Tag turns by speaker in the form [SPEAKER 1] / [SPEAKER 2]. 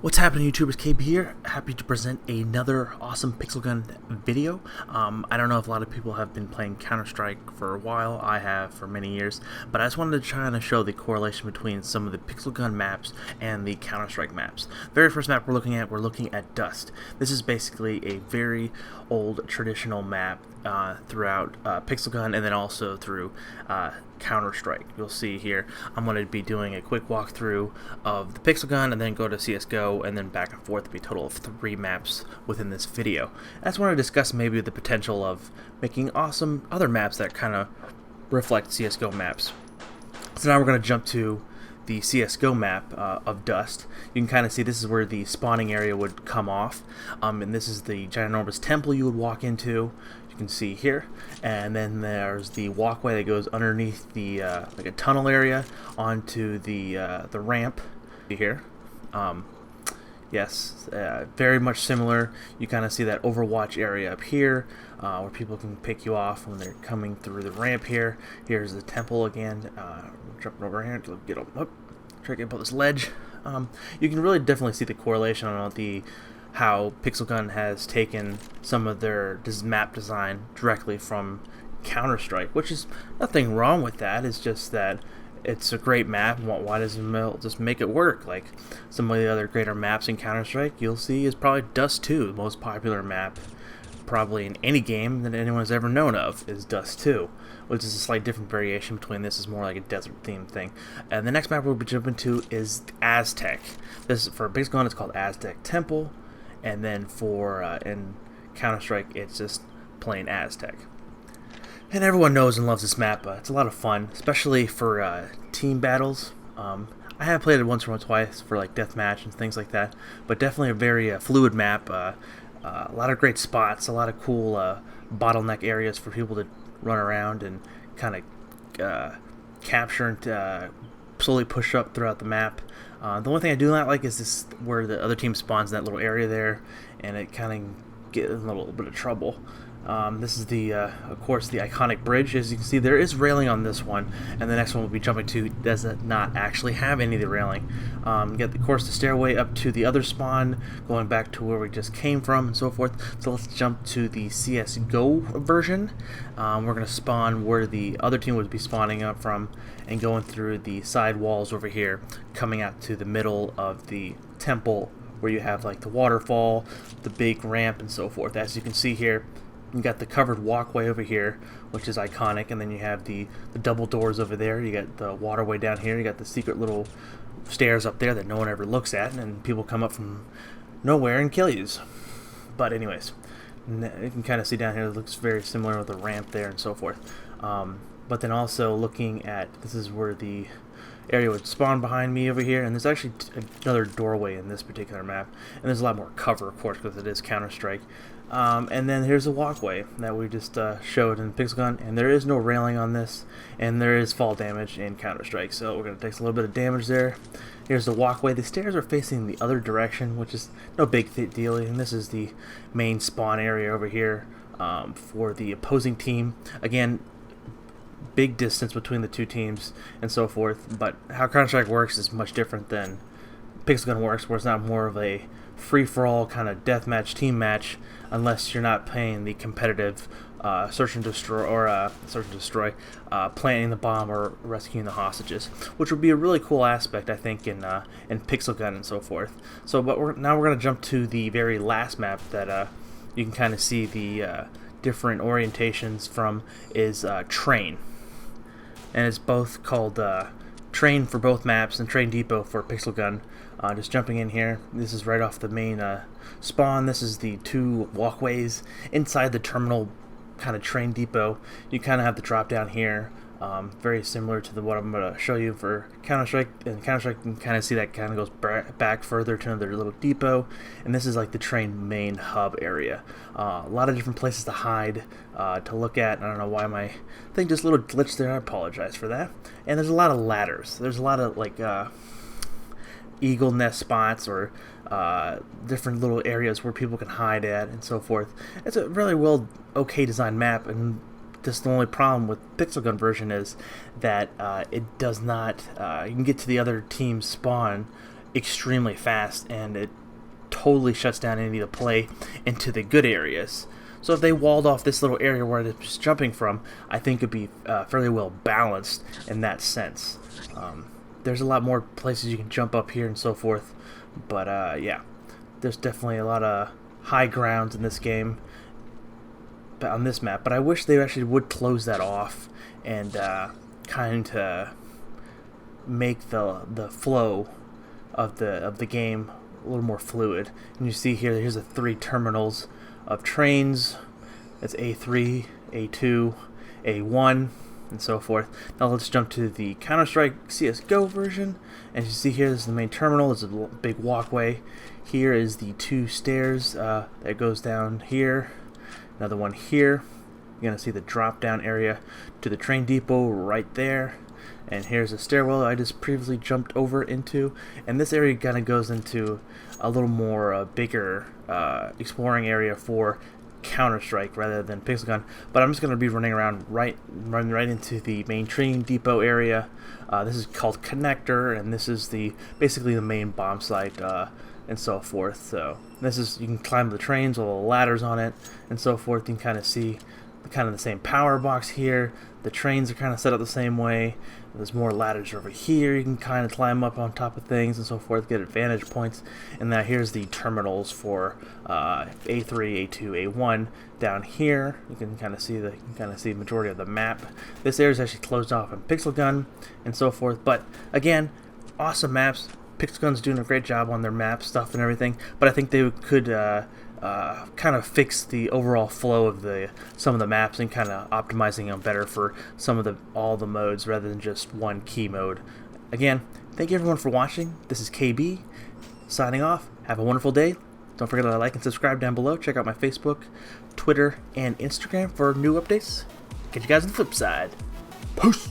[SPEAKER 1] What's happening, YouTubers? KB here. Happy to present another awesome pixel gun video. I don't know if a lot of people have been playing Counter-Strike for a while. I have for many years, but I just wanted to try and show the correlation between some of the pixel gun maps and the Counter-Strike maps. Very first map we're looking at Dust. This is basically a very old traditional map throughout pixel gun and then also through Counter-Strike. You'll see here I'm going to be doing a quick walkthrough of the pixel gun and then go to Csgo and then back and forth. It'll be a total of 3 maps within this video. I just want to discuss maybe the potential of making awesome other maps that kind of reflect Csgo maps. So now we're going to jump to the Csgo map of Dust. You can kind of see this is where the spawning area would come off, and this is the ginormous temple you would walk into. You can see here, and then there's the walkway that goes underneath the like a tunnel area onto the ramp here. Yes, very much similar. You kind of see that Overwatch area up here where people can pick you off when they're coming through the ramp here. Here's the temple again. Jumping over here to get up, try to get up this ledge. You can really definitely see the correlation on how Pixel Gun has taken some of their map design directly from Counter-Strike, which is nothing wrong with that. It's just that it's a great map. Why doesn't Mill just make it work? Like some of the other greater maps in Counter-Strike, you'll see is probably Dust 2, the most popular map probably in any game that anyone's ever known of is Dust 2, which is a slight different variation between this is more like a desert themed thing. And the next map we'll be jumping to is Aztec. This for Pixel Gun it's called Aztec Temple, and then for in Counter-Strike it's just plain Aztec. And everyone knows and loves this map. It's a lot of fun, especially for team battles. I have played it once or twice for like deathmatch and things like that, but definitely a very fluid map. A lot of great spots, a lot of cool bottleneck areas for people to run around and kind of capture and slowly push up throughout the map. The only thing I do not like is this where the other team spawns in that little area there, and it kind of gets in a little bit of trouble. This is the, of course, the iconic bridge. As you can see, there is railing on this one, and the next one we'll be jumping to does not actually have any of the railing. You get, of course, the stairway up to the other spawn, going back to where we just came from, and so forth. So let's jump to the CSGO version. We're going to spawn where the other team would be spawning up from, and going through the side walls over here, coming out to the middle of the temple, where you have like the waterfall, the big ramp, and so forth. As you can see here, you got the covered walkway over here, which is iconic, and then you have the double doors over there. You got the waterway down here. You got the secret little stairs up there that no one ever looks at, and people come up from nowhere and kill you. But anyways, you can kind of see down here it looks very similar with the ramp there and so forth. But then also looking at, this is where the area would spawn behind me over here, and there's actually another doorway in this particular map, and there's a lot more cover, of course, because it is Counter-Strike. And then here's a walkway that we just showed in Pixel Gun, and there is no railing on this, and there is fall damage in Counter-Strike, so we're going to take a little bit of damage there. Here's the walkway. The stairs are facing the other direction, which is no big deal, and this is the main spawn area over here for the opposing team. Again, big distance between the two teams and so forth, but how Counter-Strike works is much different than Pixel Gun works, where it's not more of a free-for-all kind of deathmatch, team match, unless you're not playing the competitive search and destroy, planting the bomb or rescuing the hostages, which would be a really cool aspect, I think, in Pixel Gun and so forth. So, but now we're going to jump to the very last map that you can kind of see the different orientations from is Train. And it's both called Train for both maps and Train Depot for Pixel Gun. Just jumping in here, this is right off the main spawn. This is the 2 walkways inside the terminal kind of Train Depot. You kind of have the drop down here, very similar to what I'm going to show you for Counter-Strike. And Counter-Strike, you can kind of see that kind of goes back further to another little depot, and this is like the train main hub area. A lot of different places to hide, to look at. I don't know why my thing just a little glitched there. I apologize for that. And there's a lot of ladders. There's a lot of like eagle nest spots or different little areas where people can hide at and so forth. It's a really okay designed map, and just the only problem with Pixel Gun version is that it does not, you can get to the other team's spawn extremely fast, and it totally shuts down any of the play into the good areas. So if they walled off this little area where they're just jumping from, I think it'd be fairly well balanced in that sense. There's a lot more places you can jump up here and so forth, but yeah, there's definitely a lot of high grounds in this game, on this map. But I wish they actually would close that off and kind of make the flow of the game a little more fluid. And you see here, here's the 3 terminals of trains. That's A3, A2, A1, and so forth. Now let's jump to the Counter-Strike CSGO version. And you see here, this is the main terminal. There's a big walkway. Here is the 2 stairs that goes down here. Another one here. You're going to see the drop-down area to the train depot right there. And here's a stairwell I just previously jumped over into. And this area kind of goes into a little more bigger exploring area for Counter-Strike rather than Pixel Gun. But I'm just going to be running around right into the main train depot area. This is called Connector, and this is basically the main bomb site and so forth. So this is, you can climb the trains with little ladders on it and so forth. You can kind of see the same power box here. The trains are kind of set up the same way. There's more ladders over here. You can kind of climb up on top of things and so forth, get advantage points. And now here's the terminals for A3, A2, A1 down here. You can kind of see the majority of the map. This area is actually closed off in Pixel Gun and so forth. But again, awesome maps. Pixel Gun's doing a great job on their map stuff and everything. But I think they could kind of fix the overall flow of some of the maps and kind of optimizing them better for all the modes rather than just one key mode. Again, thank you everyone for watching. This is KB signing off. Have a wonderful day. Don't forget to like and subscribe down below. Check out my Facebook, Twitter, and Instagram for new updates. Catch you guys on the flip side. Peace.